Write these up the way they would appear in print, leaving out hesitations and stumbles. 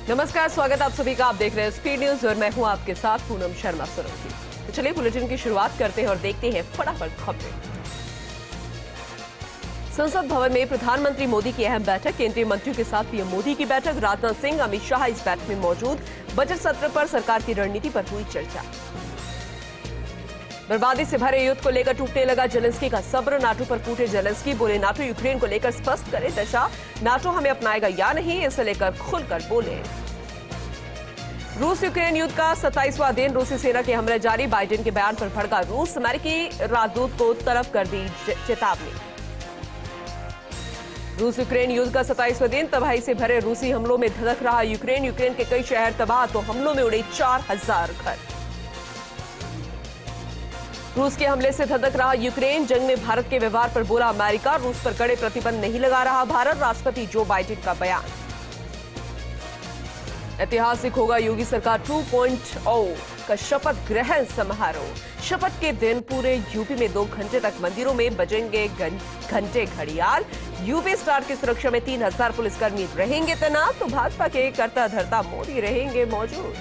नमस्कार, स्वागत आप सभी का। आप देख रहे हैं स्पीड न्यूज और मैं हूं आपके साथ पूनम शर्मा सोलंकी। तो चलिए बुलेटिन की शुरुआत करते हैं और देखते हैं फटाफट खबरें। संसद भवन में प्रधानमंत्री मोदी की अहम बैठक, केंद्रीय मंत्रियों के साथ पीएम मोदी की बैठक। राजनाथ सिंह, अमित शाह इस बैठक में मौजूद। बजट सत्र पर सरकार की रणनीति पर हुई चर्चा। बर्बादी से भरे युद्ध को लेकर टूटने लगा जेलेंस्की का सब्र। नाटो पर फूटे जेलेंस्की, बोले नाटो यूक्रेन को लेकर स्पष्ट करे दशा। नाटो हमें अपनाएगा या नहीं, इसे लेकर खुलकर बोले। रूस यूक्रेन युद्ध का 27वां दिन, रूसी सेना के हमले जारी। बाइडेन के बयान पर भड़का रूस, अमेरिकी राजदूत को तरफ कर दी चेतावनी। रूस यूक्रेन युद्ध का 27वां दिन, तबाही से भरे रूसी हमलों में धधक रहा यूक्रेन। यूक्रेन के कई शहर तबाह तो हमलों में उड़े 4000 घर। रूस के हमले से धधक रहा यूक्रेन, जंग में भारत के व्यवहार पर बोला अमेरिका। रूस पर कड़े प्रतिबंध नहीं लगा रहा भारत, राष्ट्रपति जो बाइडेन का बयान। ऐतिहासिक होगा योगी सरकार 2.0 का शपथ ग्रहण समारोह। शपथ के दिन पूरे यूपी में 2 घंटे तक मंदिरों में बजेंगे घंटे घड़ियाल। यूपी स्टार की सुरक्षा में 3000 पुलिसकर्मी रहेंगे तैनात, तो भाजपा के करता धरता मोदी रहेंगे मौजूद।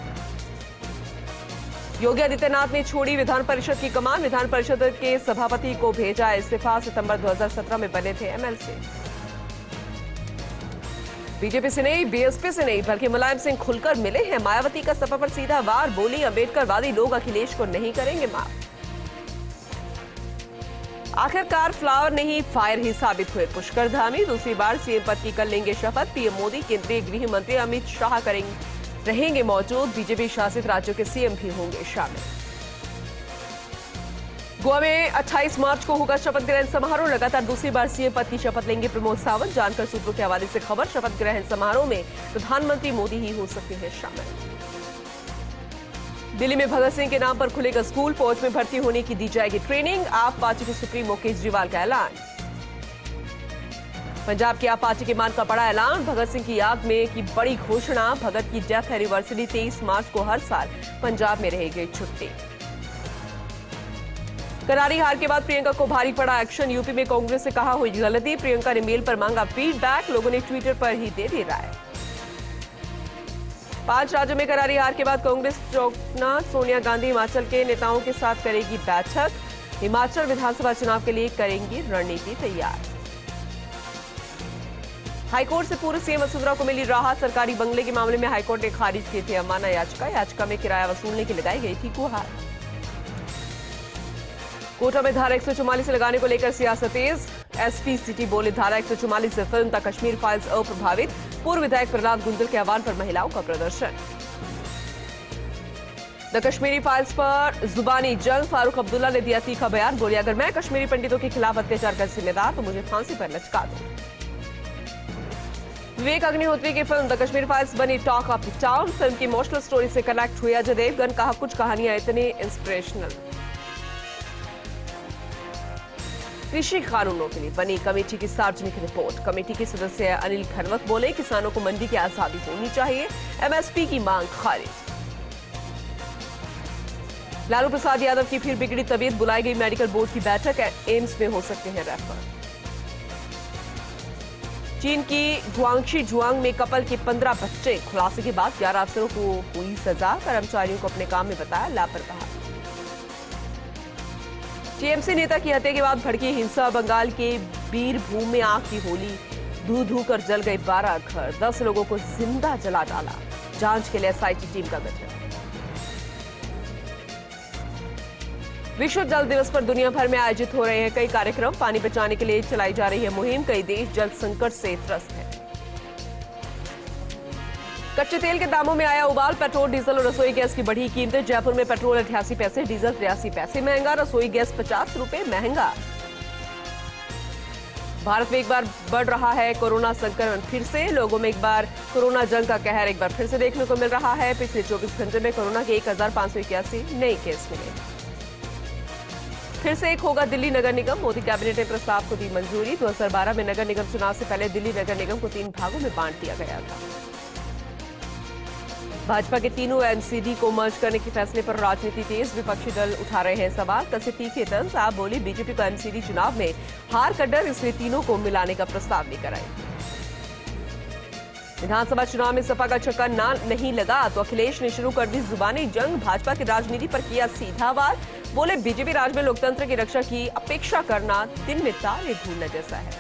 योगी आदित्यनाथ ने छोड़ी विधान परिषद की कमान, विधान परिषद के सभापति को भेजा इस्तीफा। सितंबर 2017 में बने थे एमएलसी। बीजेपी से नहीं, बीएसपी से नहीं, बल्कि मुलायम सिंह खुलकर मिले हैं। मायावती का सपा पर सीधा वार, बोली अम्बेडकरवादी लोग अखिलेश को नहीं करेंगे माफ। आखिरकार फ्लावर नहीं फायर ही साबित हुए पुष्कर धामी। दूसरी बार सीएम पद की कर लेंगे शपथ। पीएम मोदी, केंद्रीय गृह मंत्री अमित शाह रहेंगे मौजूद। बीजेपी शासित राज्यों के सीएम भी होंगे शामिल। गोवा में 28 मार्च को होगा शपथ ग्रहण समारोह। लगातार दूसरी बार सीएम पद की शपथ लेंगे प्रमोद सावंत। जानकर सूत्रों के हवाले से खबर, शपथ ग्रहण समारोह में प्रधानमंत्री मोदी ही हो सकते हैं शामिल। दिल्ली में भगत सिंह के नाम पर खुलेगा स्कूल, फौज में भर्ती होने की दी जाएगी ट्रेनिंग। आप पार्टी के सुप्रीमो केजरीवाल का ऐलान। पंजाब की आप पार्टी के मान का बड़ा ऐलान, भगत सिंह की याद में की बड़ी घोषणा। भगत की डेथ एनिवर्सरी 23 मार्च को हर साल पंजाब में रहेगी छुट्टी। करारी हार के बाद प्रियंका को भारी पड़ा एक्शन। यूपी में कांग्रेस से कहा हुई गलती, प्रियंका ने मेल पर मांगा फीडबैक। लोगों ने ट्विटर पर ही दे दी राय। 5 राज्यों में करारी हार के बाद कांग्रेस चौंकना, सोनिया गांधी हिमाचल के नेताओं के साथ करेगी बैठक। हिमाचल विधानसभा चुनाव के लिए करेंगी रणनीति तैयार। हाईकोर्ट से पूर्व सीएम वसुंधरा को मिली राहत। सरकारी बंगले के मामले में हाईकोर्ट ने खारिज की थी अवमानना याचिका। याचिका में किराया वसूलने की लगाई गई थी गुहार। कोटा में धारा 144 लगाने को लेकर सियासत तेज। एसपी सिटी बोले धारा 144 से फिल्म द कश्मीर फाइल्स अप्रभावित। पूर्व विधायक प्रहलाद गुंजल के आह्वान पर महिलाओं का प्रदर्शन। द कश्मीरी फाइल्स पर जुबानी जंग, फारूक अब्दुल्ला ने दिया तीखा बयान। बोले अगर मैं कश्मीरी पंडितों के खिलाफ अत्याचार का जिम्मेदार तो मुझे फांसी पर लटका दो। विवेक अग्निहोत्री की फिल्म द कश्मीर फाइल्स बनी talk of the town. Film की इमोशनल स्टोरी से कनेक्ट हुए अजय देवगन, कहा कुछ कहानियां इतनी इंस्पिरेशनल। कृषि कानूनों के लिए बनी कमेटी की सार्वजनिक रिपोर्ट। कमेटी के सदस्य अनिल खनवत बोले किसानों को मंडी की आजादी होनी चाहिए। एमएसपी की मांग खारिज। लालू प्रसाद यादव की फिर बिगड़ी तबीयत, बुलाई गई मेडिकल बोर्ड की बैठक। एम्स में हो सकते हैं रेफर। चीन की गुआंगशी जुआंग में कपल के 15 बच्चे, खुलासे के बाद 11 अफसरों को हुई सजा। कर्मचारियों को अपने काम में बताया लापरवाह। टीएमसी नेता की हत्या के बाद भड़की हिंसा। बंगाल के बीरभूम में आग की होली, धू धू कर जल गए 12 घर। 10 लोगों को जिंदा जला डाला। जांच के लिए एसआईटी टीम का गठन। विश्व जल दिवस पर दुनिया भर में आयोजित हो रहे हैं कई कार्यक्रम। पानी बचाने के लिए चलाई जा रही है मुहिम। कई देश जल संकट से त्रस्त हैं। कच्चे तेल के दामों में आया उबाल। पेट्रोल, डीजल और रसोई गैस की बढ़ी कीमतें। जयपुर में पेट्रोल 88 पैसे, डीजल 83 पैसे महंगा। रसोई गैस 50 रुपए महंगा। भारत में एक बार बढ़ रहा है कोरोना संक्रमण फिर से। लोगों में एक बार कोरोना जंग का कहर एक बार फिर से देखने को मिल रहा है। पिछले 24 घंटे में कोरोना के 1581 नए केस मिले। फिर से एक होगा दिल्ली नगर निगम। मोदी कैबिनेट ने प्रस्ताव को दी मंजूरी। 2012 में नगर निगम चुनाव से पहले दिल्ली नगर निगम को 3 भागों में बांट दिया गया था। भाजपा के तीनों एमसीडी को मर्ज करने के फैसले पर राजनीति तेज। विपक्षी दल उठा रहे हैं सवाल। कसे तीखे तंज। आप बोली बीजेपी को एमसीडी चुनाव में हार का डर, इसलिए तीनों को मिलाने का प्रस्ताव लेकर आई। विधानसभा चुनाव में सपा का छक्का नहीं लगा तो अखिलेश ने शुरू कर दी जुबानी जंग। भाजपा की राजनीति पर किया सीधा वार। बोले बीजेपी राज में लोकतंत्र की रक्षा की अपेक्षा करना दिन में तारे ढूंढने जैसा है।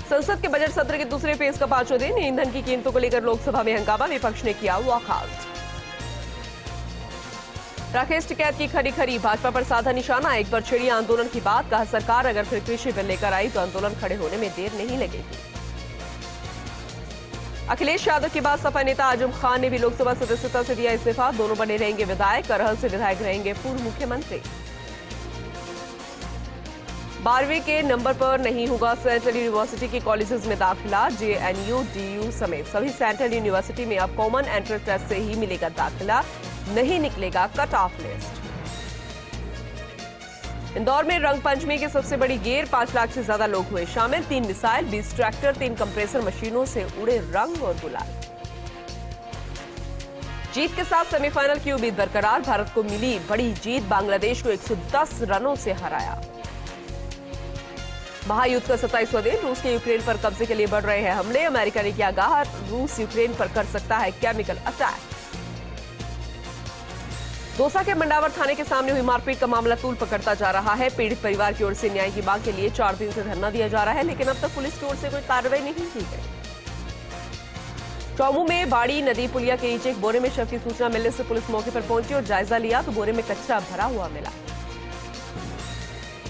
संसद के बजट सत्र के दूसरे फेज का 5वां दिन। ईंधन की कीमतों को लेकर लोकसभा में हंगामा। विपक्ष ने किया वॉकआउट। राकेश टिकैत की खरी खरी। भाजपा पर साधा निशाना। एक बार छिड़ी आंदोलन की बात। कहा सरकार अगर फिर कृषि बिल लेकर आई तो आंदोलन खड़े होने में देर नहीं लगेगी। अखिलेश यादव के बाद सपा नेता आजम खान ने भी लोकसभा सदस्यता से दिया इस्तीफा। दोनों बने रहेंगे विधायक। करहल से विधायक रहेंगे पूर्व मुख्यमंत्री। 12वीं के नंबर पर नहीं होगा सेंट्रल यूनिवर्सिटी के कॉलेजेस में दाखिला। जेएनयू, डीयू समेत सभी सेंट्रल यूनिवर्सिटी में अब कॉमन एंट्रेंस टेस्ट से ही मिलेगा दाखिला। नहीं निकलेगा कट ऑफ लिस्ट। इंदौर में रंग पंचमी की सबसे बड़ी गेर। 5 लाख से ज्यादा लोग हुए शामिल। 3 मिसाइल, 20 ट्रैक्टर, 3 कंप्रेसर मशीनों से उड़े रंग और गुलाल। जीत के साथ सेमीफाइनल की उम्मीद बरकरार। भारत को मिली बड़ी जीत। बांग्लादेश को 110 रनों से हराया। महायुद्ध का 27वां दिन। रूस के यूक्रेन पर कब्जे के लिए बढ़ रहे हैं हमले। अमेरिका ने किया आगाह, रूस यूक्रेन पर कर सकता है केमिकल अटैक। दौसा के मंडावर थाने के सामने हुई मारपीट का मामला तूल पकड़ता जा रहा है। पीड़ित परिवार की ओर से न्याय की मांग के लिए 4 दिन से धरना दिया जा रहा है, लेकिन अब तक पुलिस की ओर से कोई कार्रवाई नहीं की गई। चौमू में बाड़ी नदी पुलिया के नीचे एक बोरे में शव की सूचना मिलने से पुलिस मौके पर पहुंची और जायजा लिया तो बोरे में कचरा भरा हुआ मिला।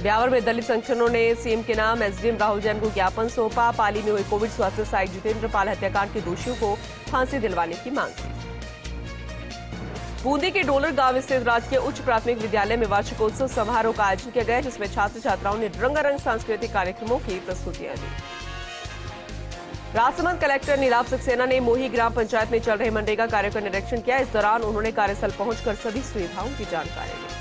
ब्यावर में दलित संगठनों ने सीएम के नाम एसडीएम राहुल जैन को ज्ञापन सौंपा। पाली में हुई कोविड स्वास्थ्य सहायक जितेंद्र पाल हत्याकांड के दोषियों को फांसी दिलवाने की मांग की। बूंदी के डोलर गांव स्थित राजकीय उच्च प्राथमिक विद्यालय में वार्षिकोत्सव समारोह का आयोजन किया गया, जिसमें छात्र छात्राओं ने रंगारंग सांस्कृतिक कार्यक्रमों की प्रस्तुतियां दी। राजसमंद कलेक्टर नीलाभ सक्सेना ने मोही ग्राम पंचायत में चल रहे मनरेगा कार्यों का निरीक्षण किया। इस दौरान उन्होंने कार्यस्थल पहुंचकर सभी सुविधाओं की जानकारी ली।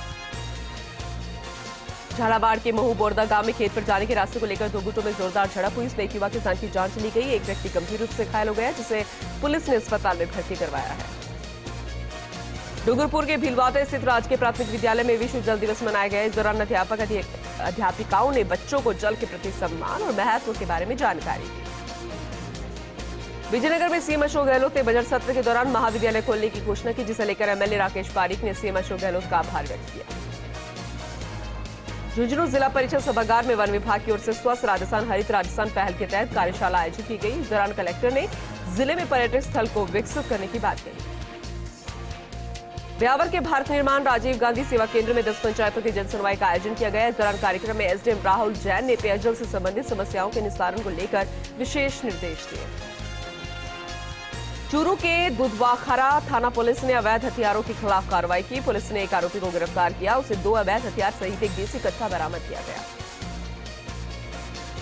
झालावाड़ के महू बोरदा गांव में खेत पर जाने के रास्ते को लेकर 2 गुटों में जोरदार झड़प हुई। इसमें एक युवा किसान की जान ली गई। एक व्यक्ति गंभीर रूप से घायल हो गया, जिसे पुलिस ने अस्पताल में भर्ती करवाया है। डूंगरपुर के भीलवाड़ा स्थित राजकीय प्राथमिक विद्यालय में विश्व जल दिवस मनाया गया। इस दौरान अध्यापक अध्यापिकाओं ने बच्चों को जल के प्रति सम्मान और महत्व के बारे में जानकारी दी। विजयनगर में सीएम अशोक गहलोत ने बजट सत्र के दौरान महाविद्यालय खोलने की घोषणा की, जिसे लेकर एमएलए राकेश पारीक ने सीएम अशोक गहलोत का आभार व्यक्त किया। झुंझुनू जिला परिषद सभागार में वन विभाग की ओर से स्वस्थ राजस्थान हरित राजस्थान पहल के तहत कार्यशाला आयोजित की गई। इस दौरान कलेक्टर ने जिले में पर्यटक स्थल को विकसित करने की बात कही। ब्यावर के भारत निर्माण राजीव गांधी सेवा केंद्र में 10 पंचायतों की जनसुनवाई का आयोजन किया गया। इस दौरान कार्यक्रम में एसडीएम राहुल जैन ने पेयजल से संबंधित समस्याओं के निस्तारण को लेकर विशेष निर्देश दिए। चूरू के दुधवाखरा थाना पुलिस ने अवैध हथियारों के खिलाफ कार्रवाई की। पुलिस ने एक आरोपी को गिरफ्तार किया। उसे 2 अवैध हथियार सहित एक देसी कट्टा बरामद किया गया।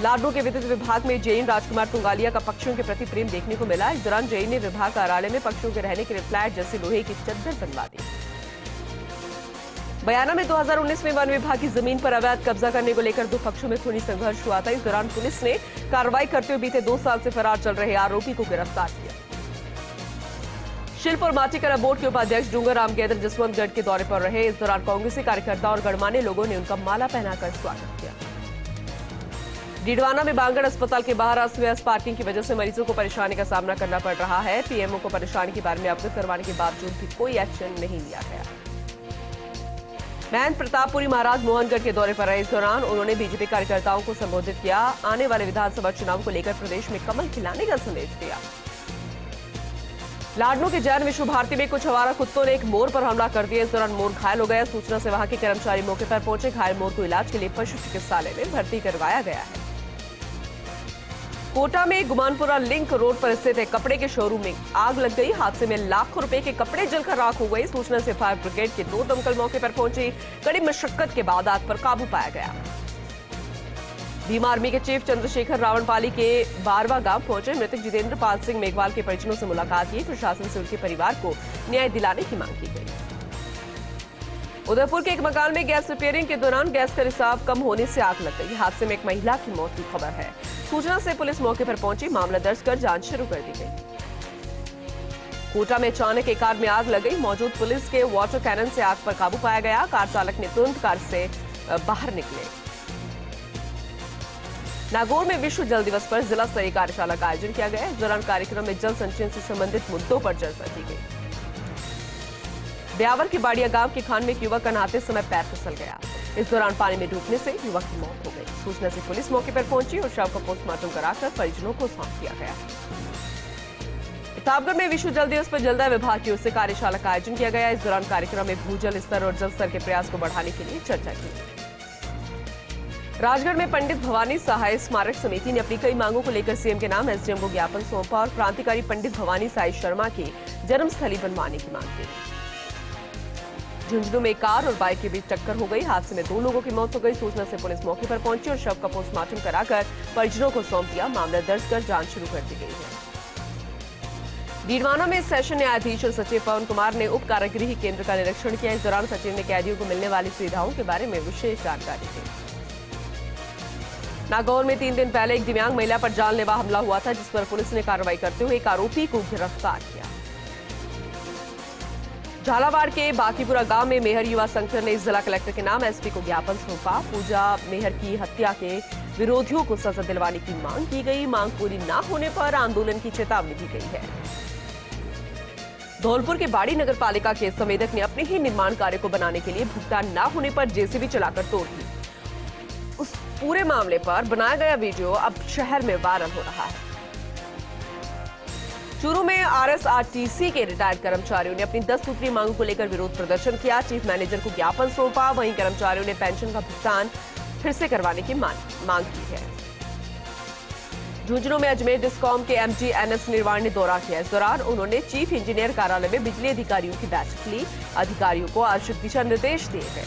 लाडनू के विद्युत विभाग में जेईन राजकुमार तुंगालिया का पक्षियों के प्रति प्रेम देखने को मिला। इस दौरान जेईन ने विभाग कार्यालय में पक्षियों के रहने के लिए फ्लैट जैसे लोहे की चद्दर बनवा दी। बयाना में 2019 में वन विभाग की जमीन पर अवैध कब्जा करने को लेकर 2 पक्षों में खूनी संघर्ष हुआ था। इस दौरान पुलिस ने कार्रवाई करते हुए बीते 2 साल से फरार चल रहे आरोपी को गिरफ्तार किया। शिल्प और माटीकला बोर्ड के उपाध्यक्ष डूंगर राम गैदर जसवंतगढ़ के दौरे पर रहे। इस दौरान कांग्रेसी कार्यकर्ता और गणमान्य लोगों ने उनका माला पहनाकर स्वागत किया। डीडवाना में बांगड़ अस्पताल के बाहर अस्त व्यस्त पार्किंग की वजह से मरीजों को परेशानी का सामना करना पड़ रहा है। पीएमओ को परेशानी के बारे में अवगत करवाने के बावजूद भी कोई एक्शन नहीं लिया गया। महंत प्रतापपुरी महाराज मोहनगढ़ के दौरे पर रहे। इस दौरान उन्होंने बीजेपी कार्यकर्ताओं को संबोधित किया। आने वाले विधानसभा चुनाव को लेकर प्रदेश में कमल खिलाने का संदेश दिया। लाडनू के जैन विश्व भारती में कुछ आवारा कुत्तों ने एक मोर पर हमला कर दिया। इस दौरान मोर घायल हो गया। सूचना से वहां के कर्मचारी मौके पर पहुंचे। घायल मोर को इलाज के लिए पशु चिकित्सालय में भर्ती करवाया गया है। कोटा में गुमानपुरा लिंक रोड पर स्थित एक कपड़े के शोरूम में आग लग गई। हादसे में लाखों रुपए के कपड़े जलकर राख हो गए। सूचना से फायर ब्रिगेड के 2 दमकल मौके पर पहुंची। कड़ी मशक्कत के बाद आग पर काबू पाया गया। भीम आर्मी के चीफ चंद्रशेखर रावणपाली के 12वां गांव पहुंचे। मृतक जितेंद्र पाल सिंह मेघवाल के परिजनों से मुलाकात की। प्रशासन से उनके परिवार को न्याय दिलाने की मांग की गई। उदयपुर के एक मकान में गैस रिपेयरिंग के दौरान गैस का रिसाव कम होने से आग लग गई। हादसे में एक महिला की मौत की खबर है। सूचना से पुलिस मौके पर पहुंची। मामला दर्ज कर जांच शुरू कर दी गई। कोटा में अचानक एक कार में आग लग गई। मौजूद पुलिस के वाटर कैनन से आग पर काबू पाया गया। कार चालक ने तुरंत कार से बाहर निकले। नागौर में विश्व जल दिवस पर जिला स्तरीय कार्यशाला का आयोजन किया गया। इस दौरान कार्यक्रम में जल संचयन से संबंधित मुद्दों पर चर्चा की गई। ब्यावर के बाड़िया गांव के खान में एक युवक का नहाते समय पैर फिसल गया। इस दौरान पानी में डूबने से युवक की मौत हो गई। सूचना से पुलिस मौके पर पहुंची और शव का पोस्टमार्टम कराकर परिजनों को सौंप दिया गया। प्रतापगढ़ में विश्व जल दिवस पर जलदाय विभाग की ओर से कार्यशाला का आयोजन किया गया। इस दौरान कार्यक्रम में भूजल स्तर और जल स्तर के प्रयास को बढ़ाने के लिए चर्चा की। राजगढ़ में पंडित भवानी सहाय स्मारक समिति ने अपनी कई मांगों को लेकर सीएम के नाम एसडीएम को ज्ञापन सौंपा और क्रांतिकारी पंडित भवानी साई शर्मा की जन्मस्थली बनवाने की मांग की। झुंझुनू में कार और बाइक के बीच टक्कर हो गई। हादसे में 2 लोगों की मौत हो गई। सूचना से पुलिस मौके पर पहुंची और शव का पोस्टमार्टम कराकर परिजनों को सौंप दिया। मामला दर्ज कर जांच शुरू कर दी गई है। डीडवाना में सेशन न्यायाधीश और सचिव पवन कुमार ने उप कारागृह केंद्र का निरीक्षण किया। इस दौरान सचिव ने कैदियों को मिलने वाली सुविधाओं के बारे में विशेष जानकारी दी। नागौर में 3 दिन पहले एक दिव्यांग महिला पर जानलेवा हमला हुआ था, जिस पर पुलिस ने कार्रवाई करते हुए एक आरोपी को गिरफ्तार किया। झालावाड़ के बाकीपुरा गांव में मेहर युवा संगठन ने जिला कलेक्टर के नाम एसपी को ज्ञापन सौंपा। पूजा मेहर की हत्या के विरोधियों को सजा दिलवाने की मांग की गई। मांग पूरी न होने पर आंदोलन की चेतावनी दी गई है। धौलपुर के बाड़ी नगर पालिका के संवेदक ने अपने ही निर्माण कार्य को बनाने के लिए भुगतान न होने पर जेसीबी चलाकर तोड़ दी। उस पूरे मामले पर बनाया गया वीडियो अब शहर में वायरल हो रहा है। चूरू में आरएसआरटीसी के रिटायर्ड कर्मचारियों ने अपनी 10 सूत्री मांगों को लेकर विरोध प्रदर्शन किया। चीफ मैनेजर को ज्ञापन सौंपा। वहीं कर्मचारियों ने पेंशन का भुगतान फिर से करवाने की मांग की है। झुंझुनू में अजमेर डिस्कॉम के एमडी एनएस निर्वाण ने दौरा किया। इस दौरान उन्होंने चीफ इंजीनियर कार्यालय में बिजली अधिकारियों की बैठक ली। अधिकारियों को आवश्यक दिशा निर्देश दिए गए।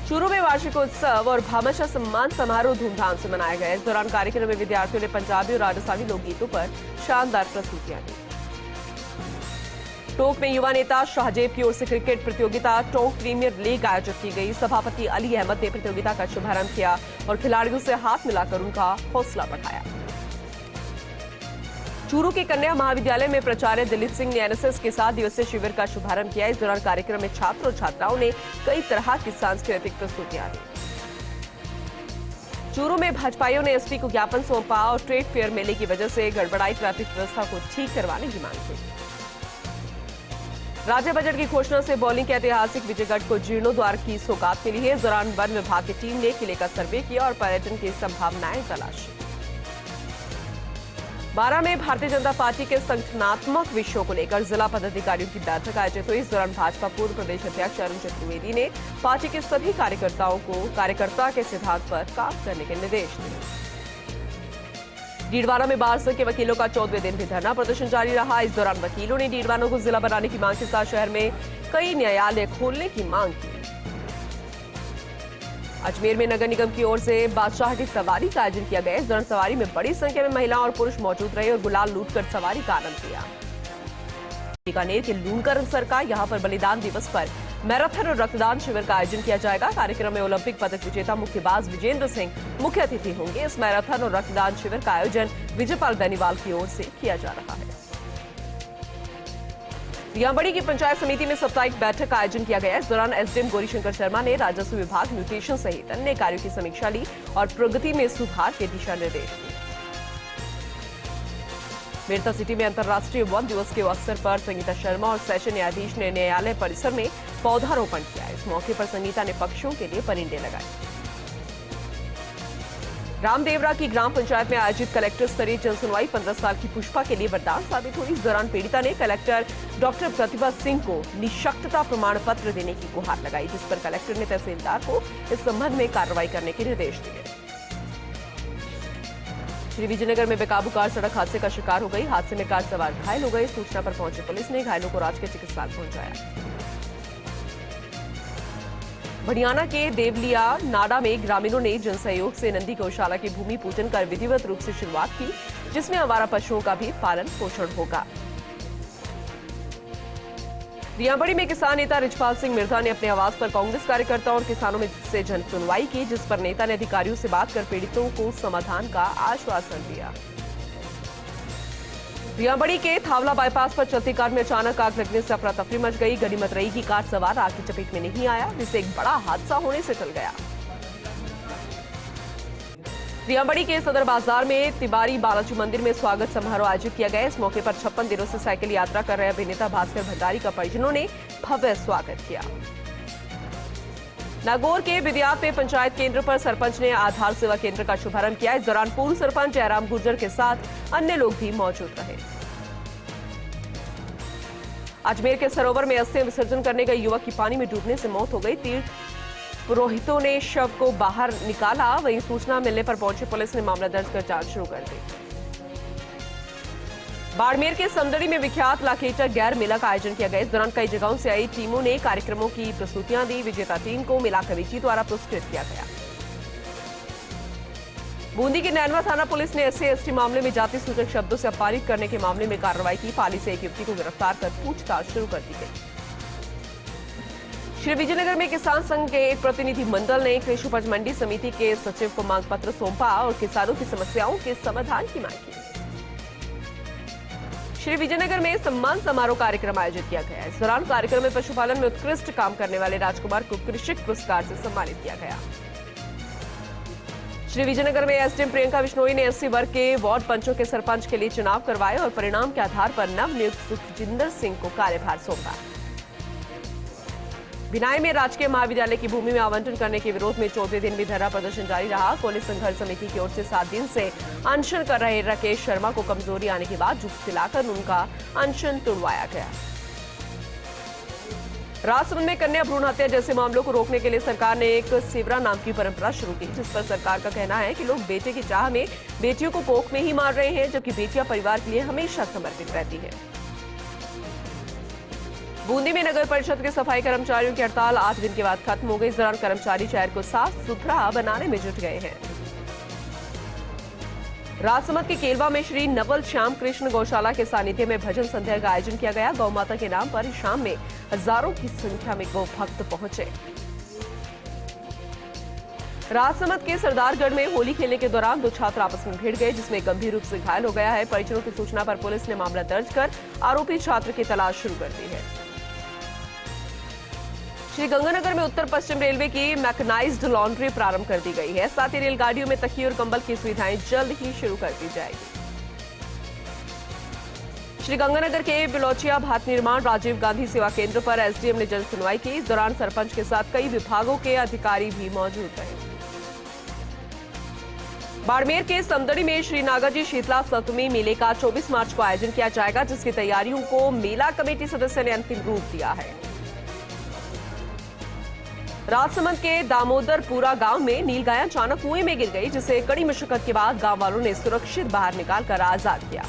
चूरू में वार्षिकोत्सव और भामाशाह सम्मान समारोह धूमधाम से मनाया गया। इस दौरान कार्यक्रम में विद्यार्थियों ने पंजाबी और राजस्थानी लोकगीतों पर शानदार प्रस्तुतियां दी। टोंक में युवा नेता शाहजेब की ओर से क्रिकेट प्रतियोगिता टोंक प्रीमियर लीग आयोजित की गई। सभापति अली अहमद ने प्रतियोगिता का शुभारंभ किया और खिलाड़ियों से हाथ मिलाकर उनका हौसला बढ़ाया। चूरू के कन्या महाविद्यालय में प्राचार्य दिलीप सिंह ने एनएसएस के 7 दिवसीय शिविर का शुभारंभ किया। इस दौरान कार्यक्रम में छात्र और छात्राओं ने कई तरह की सांस्कृतिक प्रस्तुतियां दी। चूरू में भाजपाइयों ने एसपी को ज्ञापन सौंपा और ट्रेड फेयर मेले की वजह से गड़बड़ाई ट्रैफिक व्यवस्था को ठीक करवाने की मांग की। राज्य बजट की घोषणा से बौलिंग के ऐतिहासिक विजयगढ़ को जीर्णोद्वार की सौगात मिली है। इस दौरान वन विभाग की टीम ने किले का सर्वे किया और पर्यटन की संभावनाएं तलाशी। बारां में भारतीय जनता पार्टी के संगठनात्मक विषयों को लेकर जिला पदाधिकारियों की बैठक आयोजित हुई। इस दौरान भाजपा पूर्व प्रदेश अध्यक्ष अरुण चतुर्वेदी ने पार्टी के सभी कार्यकर्ताओं को कार्यकर्ता के सिद्धांत पर काम करने के निर्देश दिए। डीडवाना में बार संघ के वकीलों का 14वें दिन भी धरना प्रदर्शन जारी रहा। इस दौरान वकीलों ने डीडवाना को जिला बनाने की मांग के साथ शहर में कई न्यायालय खोलने की मांग की। अजमेर में नगर निगम की ओर से बादशाहटी सवारी का आयोजन किया गया। इस दौरान सवारी में बड़ी संख्या में महिला और पुरुष मौजूद रहे और गुलाल लूटकर सवारी का आनंद लिया। बीकानेर के लूणकर सरकार यहां पर बलिदान दिवस पर मैराथन और रक्तदान शिविर का आयोजन किया जाएगा। कार्यक्रम में ओलंपिक पदक विजेता मुक्केबाज विजेंद्र सिंह मुख्य अतिथि होंगे। इस मैराथन और रक्तदान शिविर का आयोजन विजयपाल बेनीवाल की ओर से किया जा रहा है। रियांबड़ी की पंचायत समिति में साप्ताहिक बैठक का आयोजन किया गया। इस दौरान एसडीएम गौरीशंकर शर्मा ने राजस्व विभाग, न्यूट्रिशन सहित अन्य कार्यों की समीक्षा ली और प्रगति में सुधार के दिशा निर्देश दिए। मेरठा सिटी में अंतर्राष्ट्रीय वन दिवस के अवसर पर संगीता शर्मा और सेशन न्यायाधीश ने न्यायालय परिसर में पौधारोपण किया। इस मौके पर संगीता ने पक्षियों के लिए परिंदे लगाए। रामदेवरा की ग्राम पंचायत में आयोजित कलेक्टर स्तरीय जनसुनवाई 15 साल की पुष्पा के लिए वरदान साबित हुई। इस दौरान पीड़िता ने कलेक्टर डॉक्टर प्रतिभा सिंह को निःशक्तता प्रमाण पत्र देने की गुहार लगाई, जिस पर कलेक्टर ने तहसीलदार को इस संबंध में कार्रवाई करने के निर्देश दिए। श्री विजयनगर में बेकाबू कार सड़क हादसे का शिकार हो गई। हादसे में कार सवार घायल हो गए। सूचना पर पहुंची पुलिस ने घायलों को राजकीय चिकित्सालय पहुंचाया। बढ़ियाना के देवलिया नाडा में ग्रामीणों ने जनसहयोग से नंदी गौशाला की भूमि पूजन कर विधिवत रूप से शुरुआत की, जिसमें आवारा पशुओं का भी पालन पोषण होगा। रियांबड़ी में किसान नेता रिजपाल सिंह मिर्धा ने अपने आवास पर कांग्रेस कार्यकर्ताओं और किसानों में से जनसुनवाई की, जिस पर नेता ने अधिकारियों से बात कर पीड़ितों को समाधान का आश्वासन दिया। रियांबड़ी के थावला बाईपास पर चलती कार में अचानक आग लगने से अफरा तफरी मच गई। गनीमत रही की कार सवार आग की चपेट में नहीं आया, जिससे एक बड़ा हादसा होने से टल गया। रियांबड़ी के सदर बाजार में तिवारी बालाजी मंदिर में स्वागत समारोह आयोजित किया गया। इस मौके पर 56 दिनों से साइकिल यात्रा कर रहे अभिनेता भास्कर भंडारी का परिजनों ने भव्य स्वागत किया। नागौर के बिदियात में पंचायत केंद्र पर सरपंच ने आधार सेवा केंद्र का शुभारंभ किया। इस दौरान पूर्व सरपंच जयराम गुर्जर के साथ अन्य लोग भी मौजूद रहे। अजमेर के सरोवर में अस्थि विसर्जन करने गए युवक की पानी में डूबने से मौत हो गई। तीर्थ पुरोहितों ने शव को बाहर निकाला। वहीं सूचना मिलने पर पहुंची पुलिस ने मामला दर्ज कर जांच शुरू कर दी। बाड़मेर के समदड़ी में विख्यात लाखेटा गैर मेला का आयोजन किया गया। इस दौरान कई जगहों से आई टीमों ने कार्यक्रमों की प्रस्तुतियां दी। विजेता टीम को मेला कमेटी द्वारा पुरस्कृत किया गया। बूंदी की नैनवा थाना पुलिस ने SC/ST मामले में जाति सूचक शब्दों से अपमानित करने के मामले में कार्रवाई की। पाली से एक युवती को गिरफ्तार कर पूछताछ शुरू कर दी गई। श्री विजयनगर में किसान संघ के एक प्रतिनिधि मंडल ने कृषि उपज मंडी समिति के सचिव को मांग पत्र सौंपा और किसानों की समस्याओं के समाधान की मांग की। श्री विजयनगर में सम्मान समारोह कार्यक्रम आयोजित किया गया। इस दौरान कार्यक्रम में पशुपालन में उत्कृष्ट काम करने वाले राजकुमार को कृषक पुरस्कार से सम्मानित किया गया। श्री विजयनगर में SDM प्रियंका बिश्नोई ने SC वर्ग के वार्ड पंचों के सरपंच के लिए चुनाव करवाए और परिणाम के आधार पर नवनियुक्त सुखजिंदर सिंह को कार्यभार सौंपा। भिनाई में राजकीय महाविद्यालय की भूमि में आवंटन करने के विरोध में चौथे दिन भी धरना प्रदर्शन जारी रहा। कॉलेज संघर्ष समिति की ओर से 7 दिन से अनशन कर रहे राकेश शर्मा को कमजोरी आने के बाद जुक्स दिलाकर उनका अनशन तुड़वाया गया। राजसमंद में कन्या भ्रूण हत्या जैसे मामलों को रोकने के लिए सरकार ने एक सेवरा नाम की परंपरा शुरू की, जिस पर सरकार का कहना है कि लोग बेटे की चाह में बेटियों को कोख में ही मार रहे हैं, जबकि बेटियां परिवार के लिए हमेशा समर्पित रहती है। बूंदी में नगर परिषद के सफाई कर्मचारियों की हड़ताल 8 दिन के बाद खत्म हो गई। इस दौरान कर्मचारी शहर को साफ सुथरा बनाने में जुट गए हैं। राजसमंद के केलवा में श्री नवल श्याम कृष्ण गौशाला के सानिध्य में भजन संध्या का आयोजन किया गया। गौ माता के नाम पर शाम में हजारों की संख्या में गौ भक्त पहुंचे। राजसमंद के सरदारगढ़ में होली खेलने के दौरान 2 छात्र आपस में भिड़ गए, जिसमें गंभीर रूप से घायल हो गया है। परिजनों की सूचना पर पुलिस ने मामला दर्ज कर आरोपी छात्र की तलाश शुरू कर दी है। श्रीगंगानगर में उत्तर पश्चिम रेलवे की मैकेनाइज्ड लॉन्ड्री प्रारंभ कर दी गई है। साथ ही रेलगाड़ियों में तकिए और कंबल की सुविधाएं जल्द ही शुरू कर दी जाएगी। श्रीगंगानगर के बिलोचिया भात निर्माण राजीव गांधी सेवा केंद्र पर SDM ने जन सुनवाई की। इस दौरान सरपंच के साथ कई विभागों के अधिकारी भी मौजूद रहे। बाड़मेर के समदड़ी में श्री नागाजी शीतला सप्तमी मेले का 24 मार्च को आयोजन किया जाएगा, जिसकी तैयारियों को मेला कमेटी सदस्य ने अंतिम रूप दिया है। राजसमंद के दामोदरपुरा गांव में नीलगाय अचानक कुएं में गिर गई, जिसे कड़ी मशक्कत के बाद गांव वालों ने सुरक्षित बाहर निकालकर आजाद किया।